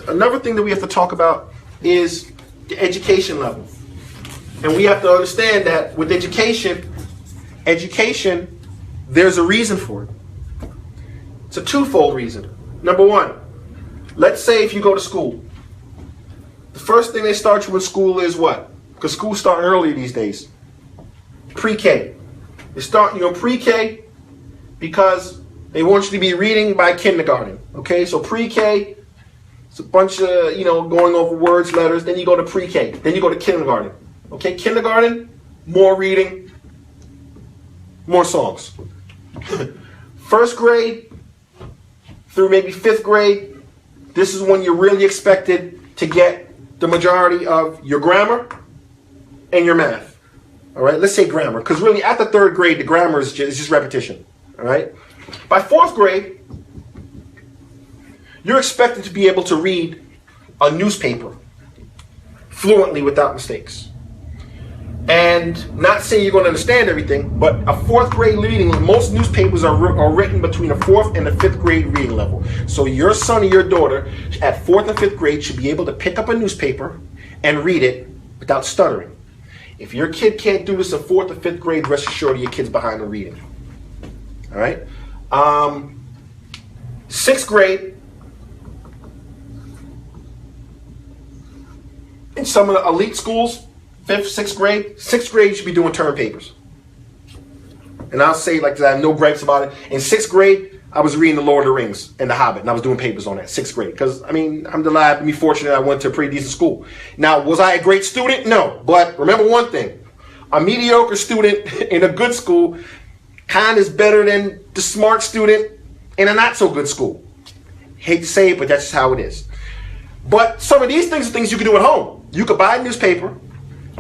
Another thing that we have to talk about is the education level. And we have to understand that with education, there's a reason for it. It's a twofold reason. Number one, let's say if you go to school, the first thing they start you in school is what? Because schools start early these days. Pre-K. They start you in pre-K because they want you to be reading by kindergarten. Okay, so pre-K, it's a bunch of, going over words, letters. Then you go to pre-K. Then you go to kindergarten. Okay, kindergarten, more reading, more songs. First grade through maybe fifth grade, this is when you're really expected to get the majority of your grammar and your math. All right, let's say grammar, because really at the third grade, the grammar is just repetition. All right, by fourth grade, you're expected to be able to read a newspaper fluently without mistakes. And not saying you're going to understand everything, but a fourth grade reading, most newspapers are written between a fourth and a fifth grade reading level. So your son or your daughter at fourth and fifth grade should be able to pick up a newspaper and read it without stuttering. If your kid can't do this in fourth or fifth grade, rest assured your kid's behind on reading. All right? Sixth grade, in some of the elite schools, sixth grade, you should be doing term papers. And I'll say like that, I have no gripes about it. In sixth grade, I was reading The Lord of the Rings and The Hobbit, and I was doing papers on that, sixth grade. Because, I'm delighted to be fortunate I went to a pretty decent school. Now, was I a great student? No. But remember one thing, a mediocre student in a good school kind of is better than the smart student in a not so good school. Hate to say it, but that's just how it is. But some of these things are things you can do at home. You could buy a newspaper.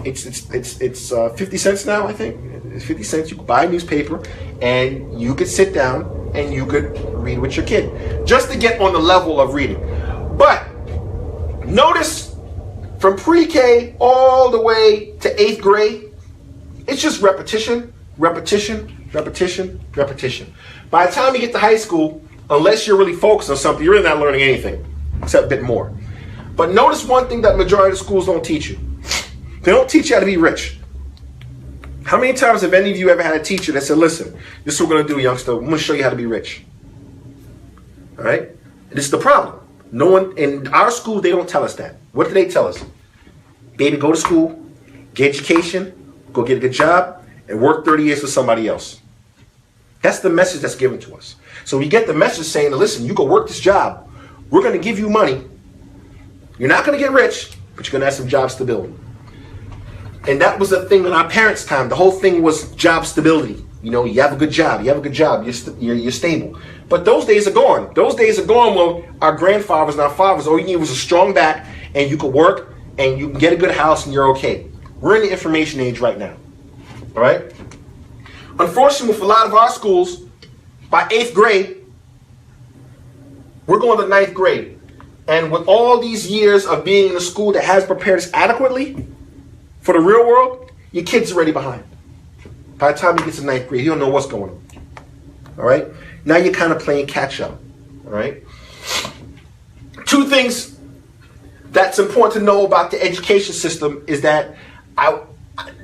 It's 50 cents now, I think. It's 50 cents. You could buy a newspaper and you could sit down and you could read with your kid just to get on the level of reading. But notice from pre-K all the way to 8th grade, it's just repetition, repetition, repetition, repetition. By the time you get to high school, unless you're really focused on something, you're really not learning anything except a bit more. But notice one thing that majority of schools don't teach you. They don't teach you how to be rich. How many times have any of you ever had a teacher that said, listen, this is what we're going to do, youngster. I'm going to show you how to be rich. All right? And this is the problem. No one in our school, they don't tell us that. What do they tell us? Baby, go to school, get education, go get a good job, and work 30 years for somebody else. That's the message that's given to us. So we get the message saying, listen, you go work this job. We're going to give you money. You're not going to get rich, but you're going to have some job stability. And that was the thing in our parents' time. The whole thing was job stability. You have a good job. You're stable. But those days are gone. Those days are gone when our grandfathers and our fathers, all you need was a strong back, and you could work, and you can get a good house, and you're okay. We're in the information age right now. All right? Unfortunately, for a lot of our schools, by 8th grade, we're going to 9th grade. And with all these years of being in a school that has prepared us adequately for the real world, your kid's already behind. By the time he gets to 9th grade, he don't know what's going on. All right? Now you're kind of playing catch up. All right? Two things that's important to know about the education system is that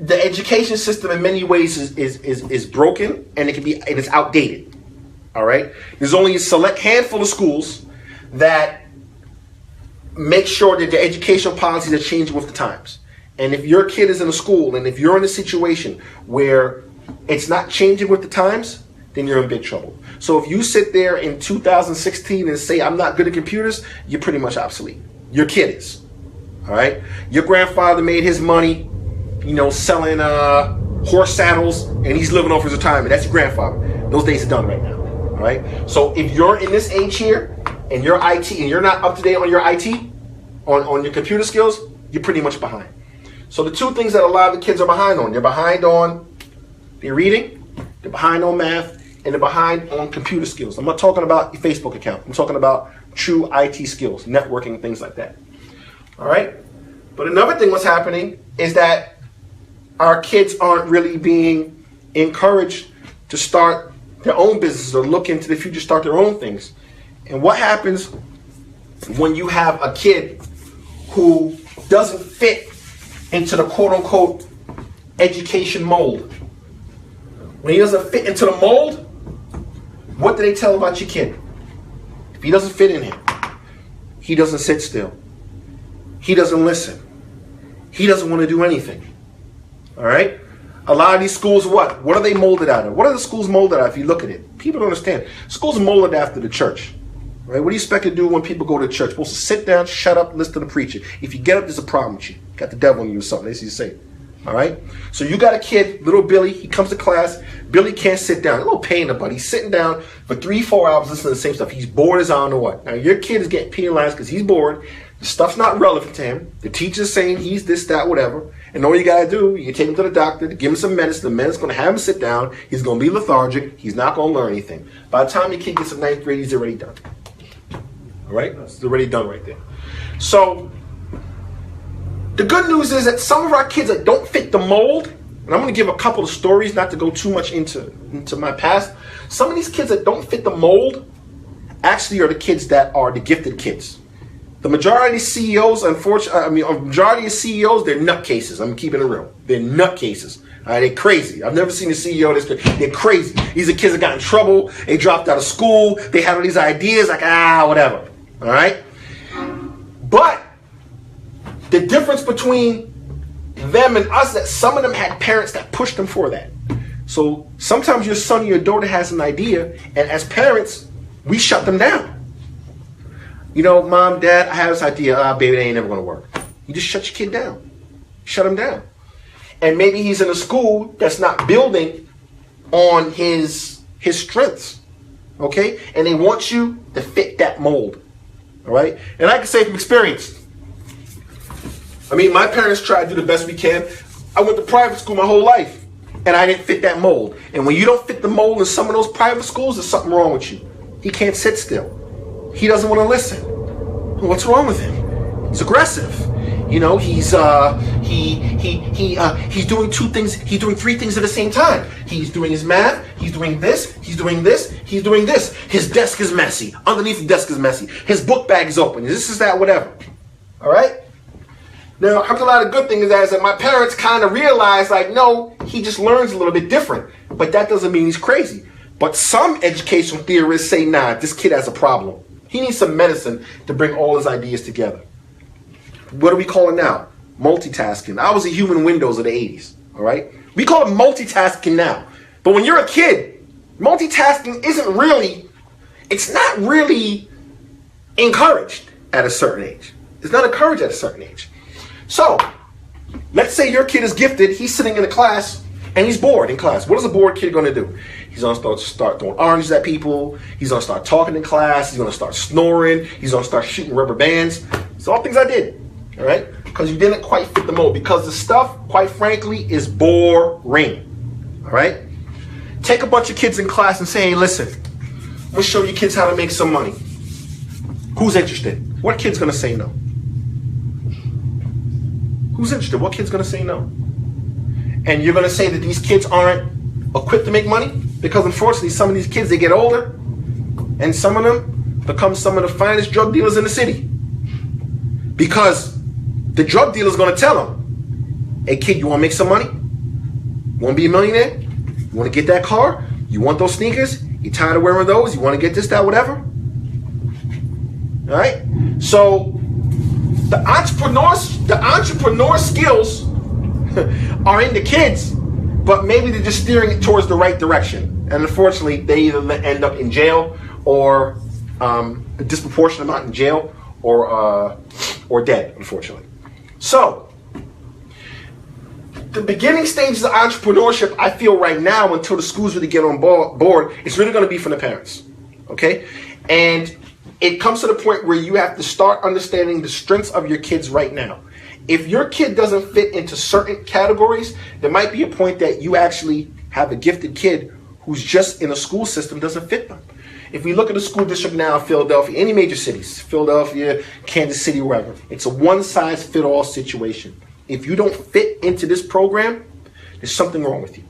the education system in many ways is broken, and it's outdated. All right? There's only a select handful of schools that make sure that the educational policies are changing with the times. And if your kid is in a school, and if you're in a situation where it's not changing with the times, then you're in big trouble. So if you sit there in 2016 and say, I'm not good at computers, you're pretty much obsolete. Your kid is. All right? Your grandfather made his money, selling horse saddles, and he's living off his retirement. That's your grandfather. Those days are done right now. All right? So if you're in this age here, and your IT, and you're not up to date on your IT, on your computer skills, you're pretty much behind. So the two things that a lot of the kids are behind on, they're behind on their reading, they're behind on math, and they're behind on computer skills. I'm not talking about your Facebook account. I'm talking about true IT skills, networking, things like that. All right? But another thing what's happening is that our kids aren't really being encouraged to start their own businesses or look into the future, start their own things. And what happens when you have a kid who doesn't fit into the quote-unquote education mold. When he doesn't fit into the mold, what do they tell about your kid? If he doesn't fit in here, he doesn't sit still. He doesn't listen. He doesn't want to do anything. All right? A lot of these schools, what? What are they molded out of? What are the schools molded out of if you look at it? People don't understand. Schools are molded after the church. Right? What do you expect to do when people go to church? You're supposed to sit down, shut up, listen to the preacher. If you get up, there's a problem with you. Got the devil in you or something. That's what you say. All right? So you got a kid, little Billy. He comes to class. Billy can't sit down. A little pain in the butt. He's sitting down for 3-4 hours listening to the same stuff. He's bored as I don't know what. Now, your kid is getting penalized because he's bored. The stuff's not relevant to him. The teacher's saying he's this, that, whatever. And all you got to do, you take him to the doctor to give him some medicine. The medicine's going to have him sit down. He's going to be lethargic. He's not going to learn anything. By the time your kid gets to 9th grade, he's already done. All right? It's already done right there. So, the good news is that some of our kids that don't fit the mold, and I'm going to give a couple of stories, not to go too much into my past. Some of these kids that don't fit the mold actually are the kids that are the gifted kids. The majority of CEOs, unfortunately, majority of CEOs, they're nutcases. I'm keeping it real. They're nutcases. They're crazy. I've never seen a CEO that's good. They're crazy. These are kids that got in trouble. They dropped out of school. They had all these ideas like, whatever. All right? But the difference between them and us, that some of them had parents that pushed them for that. So sometimes your son or your daughter has an idea, and as parents, we shut them down. You know, Mom, Dad, I have this idea. Baby, that ain't never going to work. You just shut your kid down. Shut him down. And maybe he's in a school that's not building on his strengths. Okay? And they want you to fit that mold. All right? And I can say from experience, I mean, my parents tried to do the best we can. I went to private school my whole life, and I didn't fit that mold. And when you don't fit the mold in some of those private schools, there's something wrong with you. He can't sit still. He doesn't want to listen. What's wrong with him? He's aggressive. You know, he's doing 2 things. He's doing 3 things at the same time. He's doing his math. He's doing this. He's doing this. He's doing this. His desk is messy. Underneath the desk is messy. His book bag is open. This is that, whatever. All right. Now, a lot of good things is that my parents kind of realized, like, no, he just learns a little bit different. But that doesn't mean he's crazy. But some educational theorists say, nah, this kid has a problem. He needs some medicine to bring all his ideas together. What do we call it now? Multitasking. I was a human Windows of the 80s, all right? We call it multitasking now. But when you're a kid, multitasking it's not really encouraged at a certain age. It's not encouraged at a certain age. So, let's say your kid is gifted, he's sitting in a class, and he's bored in class. What is a bored kid going to do? He's going to start throwing oranges at people. He's going to start talking in class. He's going to start snoring. He's going to start shooting rubber bands. It's all things I did, all right? Because you didn't quite fit the mold. Because the stuff, quite frankly, is boring, all right? Take a bunch of kids in class and say, hey, listen, I'm going to show you kids how to make some money. Who's interested? What kid's going to say no? Who's interested? What kid's going to say no? And you're going to say that these kids aren't equipped to make money? Because unfortunately, some of these kids, they get older, and some of them become some of the finest drug dealers in the city. Because the drug dealer's going to tell them, hey kid, you want to make some money? You want to be a millionaire? You want to get that car? You want those sneakers? You tired of wearing those? You want to get this, that, whatever? All right? So the entrepreneur skills are in the kids, but maybe they're just steering it towards the right direction. And unfortunately, they either end up in jail or a disproportionate amount in jail or dead, unfortunately. So, the beginning stages of entrepreneurship, I feel right now, until the schools really get on board, it's really going to be from the parents. Okay? And it comes to the point where you have to start understanding the strengths of your kids right now. If your kid doesn't fit into certain categories, there might be a point that you actually have a gifted kid who's just in a school system doesn't fit them. If we look at the school district now in Philadelphia, any major cities, Philadelphia, Kansas City, wherever, it's a one-size-fit-all situation. If you don't fit into this program, there's something wrong with you.